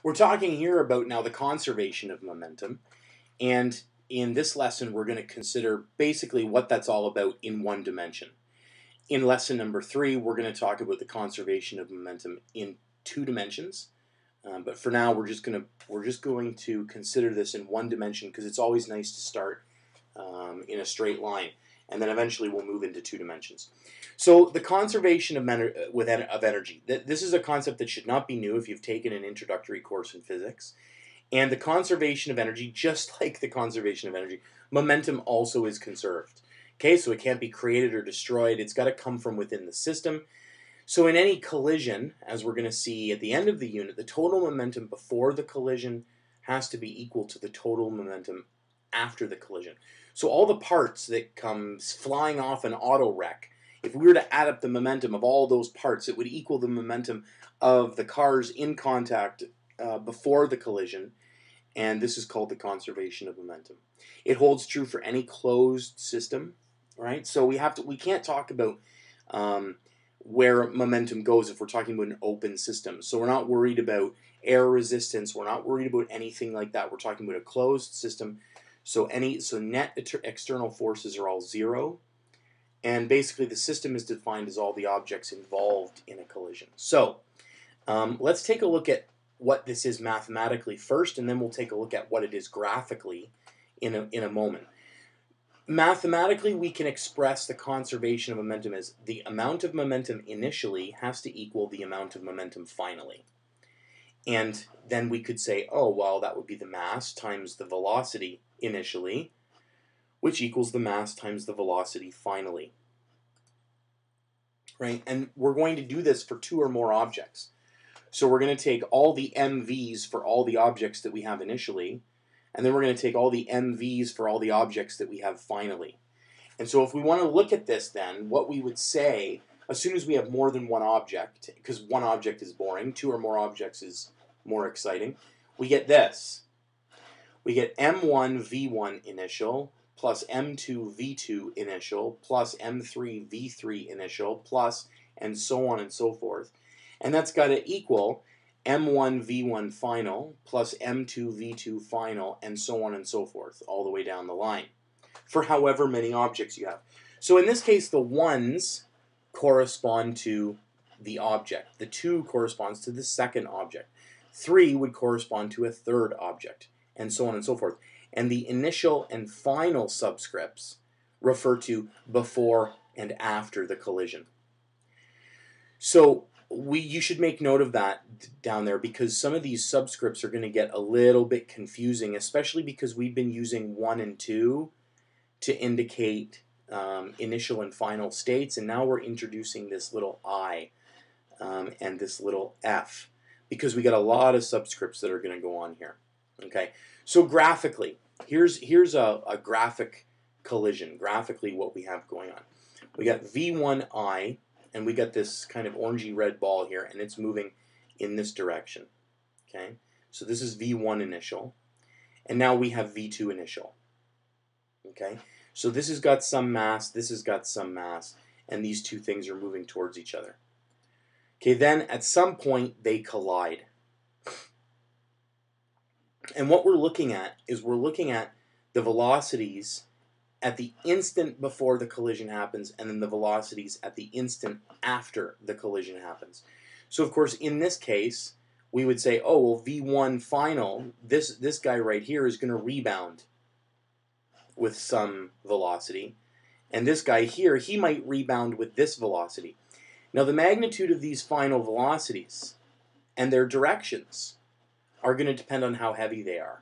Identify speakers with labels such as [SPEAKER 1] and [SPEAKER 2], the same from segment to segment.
[SPEAKER 1] We're talking here about now the conservation of momentum, and in this lesson we're going to consider basically what that's all about in one dimension. In lesson number 3, we're going to talk about the conservation of momentum in 2 dimensions. But for now, we're just going to consider this in one dimension because it's always nice to start in a straight line, and then eventually we'll move into 2 dimensions. So the conservation of energy. This is a concept that should not be new if you've taken an introductory course in physics. And the conservation of energy, just like the conservation of energy, momentum also is conserved. Okay, so it can't be created or destroyed. It's got to come from within the system. So in any collision, as we're going to see at the end of the unit, the total momentum before the collision has to be equal to the total momentum after the collision. So all the parts that come flying off an auto wreck, if we were to add up the momentum of all those parts, it would equal the momentum of the cars in contact before the collision, and this is called the conservation of momentum. It holds true for any closed system, right? So we can't talk about where momentum goes if we're talking about an open system. So we're not worried about air resistance. We're not worried about anything like that. We're talking about a closed system. So net external forces are all 0. And basically the system is defined as all the objects involved in a collision. So let's take a look at what this is mathematically first, and then we'll take a look at what it is graphically in a moment. Mathematically, we can express the conservation of momentum as the amount of momentum initially has to equal the amount of momentum finally. And then we could say, oh, well, that would be the mass times the velocity initially, which equals the mass times the velocity finally. Right? And we're going to do this for 2 or more objects. So we're going to take all the MVs for all the objects that we have initially, and then we're going to take all the MVs for all the objects that we have finally. And so if we want to look at this then, what we would say, as soon as we have more than one object, because one object is boring, 2 or more objects is more exciting, we get this. We get M1 V1 initial plus M2 V2 initial plus M3 V3 initial plus and so on and so forth. And that's got to equal M1 V1 final plus M2 V2 final and so on and so forth all the way down the line for however many objects you have. So in this case the 1s correspond to the object. The 2 corresponds to the second object. 3 would correspond to a third object and so on and so forth. And the initial and final subscripts refer to before and after the collision. So you should make note of that down there because some of these subscripts are going to get a little bit confusing, especially because we've been using 1 and 2 to indicate initial and final states, and now we're introducing this little I and this little F because we got a lot of subscripts that are going to go on here. Okay, so graphically, here's a graphic collision. Graphically, what we have going on, we got V1I. And we got this kind of orangey red ball here, and it's moving in this direction. Okay, so this is V1 initial, and now we have V2 initial. Okay, so this has got some mass, this has got some mass, and these 2 things are moving towards each other. Okay, then at some point they collide. And what we're looking at is we're looking at the velocities at the instant before the collision happens, and then the velocities at the instant after the collision happens. So of course in this case we would say, oh well, V1 final, this guy right here is going to rebound with some velocity, and this guy here, he might rebound with this velocity. Now the magnitude of these final velocities and their directions are going to depend on how heavy they are,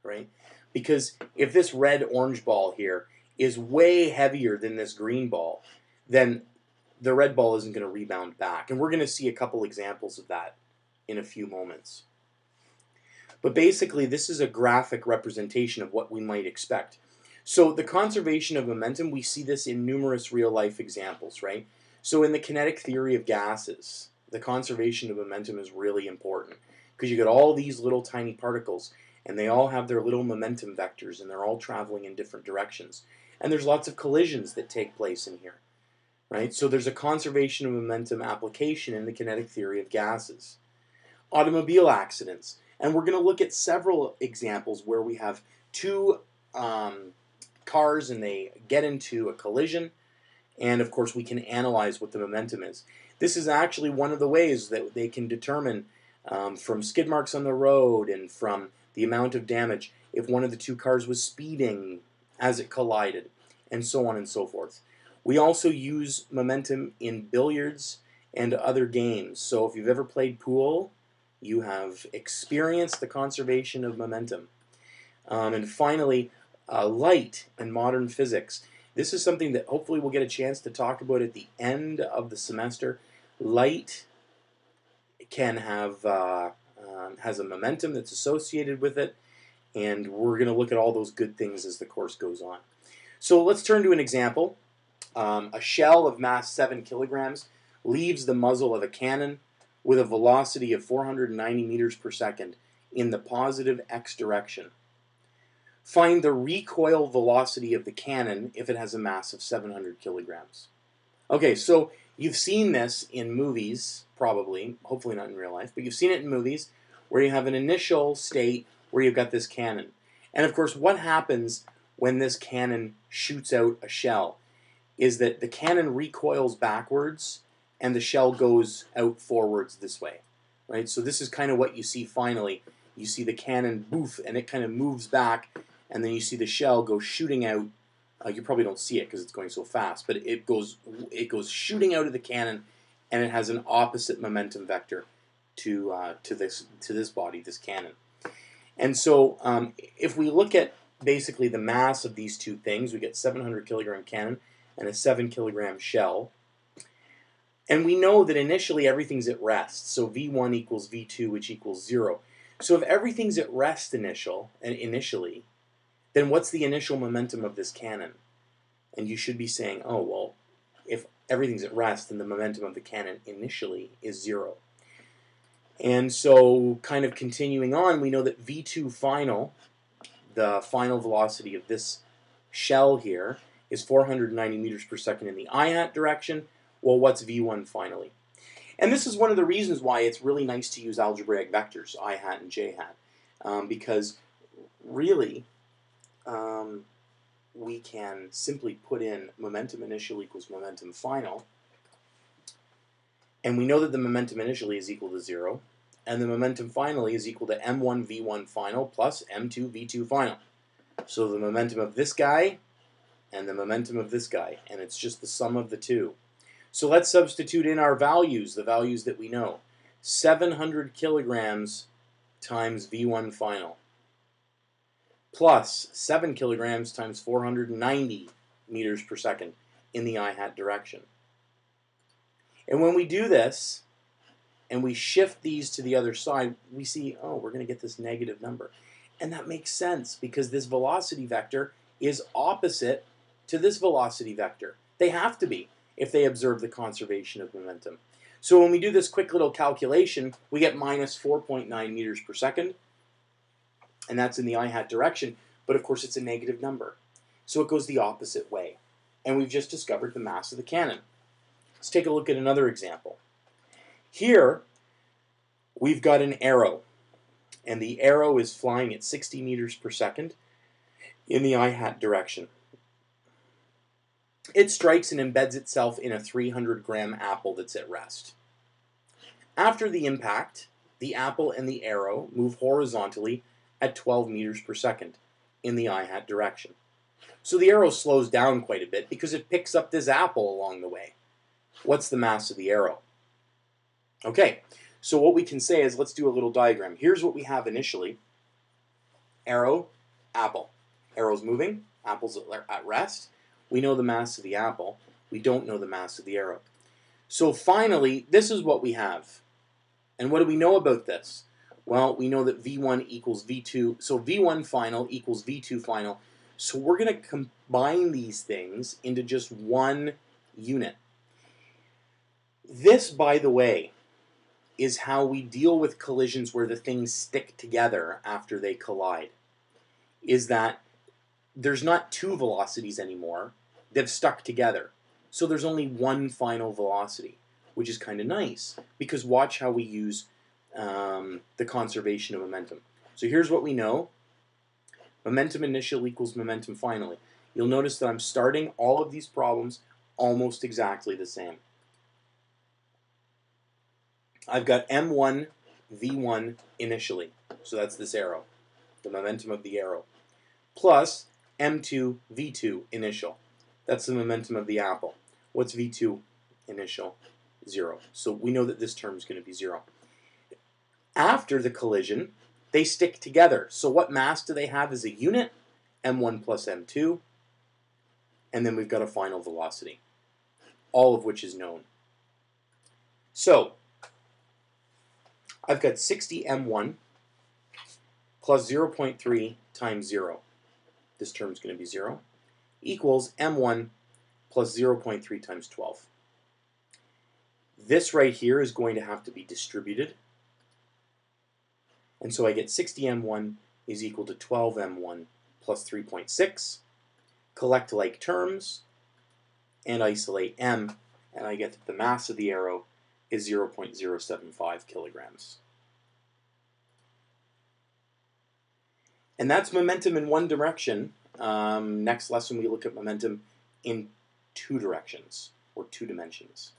[SPEAKER 1] right? Because if this red-orange ball here is way heavier than this green ball, then the red ball isn't going to rebound back. And we're going to see a couple examples of that in a few moments. But basically, this is a graphic representation of what we might expect. So the conservation of momentum, we see this in numerous real-life examples, right? So in the kinetic theory of gases, the conservation of momentum is really important because you got all these little tiny particles, and they all have their little momentum vectors, and they're all traveling in different directions. And there's lots of collisions that take place in here, right? So there's a conservation of momentum application in the kinetic theory of gases. automobile accidents. And we're going to look at several examples where we have two cars and they get into a collision, and of course we can analyze what the momentum is. This is actually one of the ways that they can determine from skid marks on the road and from the amount of damage if one of the two cars was speeding as it collided, and so on and so forth. We also use momentum in billiards and other games. So if you've ever played pool, you have experienced the conservation of momentum. And finally, light and modern physics. This is something that hopefully we'll get a chance to talk about at the end of the semester. Light can have has a momentum that's associated with it, and we're going to look at all those good things as the course goes on. So let's turn to an example. A shell of mass 7 kilograms leaves the muzzle of a cannon with a velocity of 490 meters per second in the positive x direction. Find the recoil velocity of the cannon if it has a mass of 700 kilograms. Okay, so you've seen this in movies, probably, hopefully not in real life, but you've seen it in movies where you have an initial state where you've got this cannon. And of course, what happens when this cannon shoots out a shell is that the cannon recoils backwards and the shell goes out forwards this way, right? So this is kind of what you see finally. You see the cannon boof, and it kind of moves back, and then you see the shell go shooting out. You probably don't see it because it's going so fast, but it goes shooting out of the cannon, and it has an opposite momentum vector to this body, this cannon. And so if we look at basically the mass of these two things, we get 700 kilogram cannon and a 7 kilogram shell. And we know that initially everything's at rest. So V1 equals V2, which equals 0. So if everything's at rest initially, then what's the initial momentum of this cannon? And you should be saying, oh, well, if everything's at rest, then the momentum of the cannon initially is 0. And so kind of continuing on, we know that V2 final, the final velocity of this shell here, is 490 meters per second in the I-hat direction. Well, what's V1 finally? And this is one of the reasons why it's really nice to use algebraic vectors, I-hat and J-hat, because really we can simply put in momentum initial equals momentum final, and we know that the momentum initially is equal to 0, and the momentum finally is equal to M1 V1 final plus M2 V2 final. So the momentum of this guy and the momentum of this guy, and it's just the sum of the two. So let's substitute in our values, the values that we know. 700 kilograms times V1 final plus 7 kilograms times 490 meters per second in the I-hat direction. And when we do this, and we shift these to the other side, we see, oh, we're going to get this negative number. And that makes sense because this velocity vector is opposite to this velocity vector. They have to be if they observe the conservation of momentum. So when we do this quick little calculation, we get minus 4.9 meters per second, and that's in the I-hat direction, but of course it's a negative number. So it goes the opposite way. And we've just discovered the mass of the cannon. Let's take a look at another example. Here, we've got an arrow, and the arrow is flying at 60 meters per second in the I-hat direction. It strikes and embeds itself in a 300-gram apple that's at rest. After the impact, the apple and the arrow move horizontally at 12 meters per second in the I-hat direction. So the arrow slows down quite a bit because it picks up this apple along the way. What's the mass of the arrow? Okay, so what we can say is, let's do a little diagram. Here's what we have initially. Arrow, apple. Arrow's moving, apple's at rest. We know the mass of the apple. We don't know the mass of the arrow. So finally, this is what we have. And what do we know about this? Well, we know that V1 equals V2. So V1 final equals V2 final. So we're going to combine these things into just one unit. This, by the way, is how we deal with collisions where the things stick together after they collide. Is that there's not two velocities anymore. They've stuck together. So there's only one final velocity, which is kind of nice, because watch how we use the conservation of momentum. So here's what we know. Momentum initial equals momentum finally. You'll notice that I'm starting all of these problems almost exactly the same. I've got m1 v1 initially, so that's this arrow, the momentum of the arrow, plus m2 v2 initial. That's the momentum of the apple. What's v2 initial? 0. So we know that this term is going to be 0. After the collision, they stick together. So what mass do they have as a unit? m1 plus m2. And then we've got a final velocity, all of which is known. So I've got 60 m1 plus 0.3 times 0. This term is going to be 0, equals m1 plus 0.3 times 12. This right here is going to have to be distributed. And so I get 60 m1 is equal to 12 m1 plus 3.6. Collect like terms and isolate m, and I get that the mass of the arrow is 0.075 kilograms. And that's momentum in one direction. Next lesson we look at momentum in two directions, or two dimensions.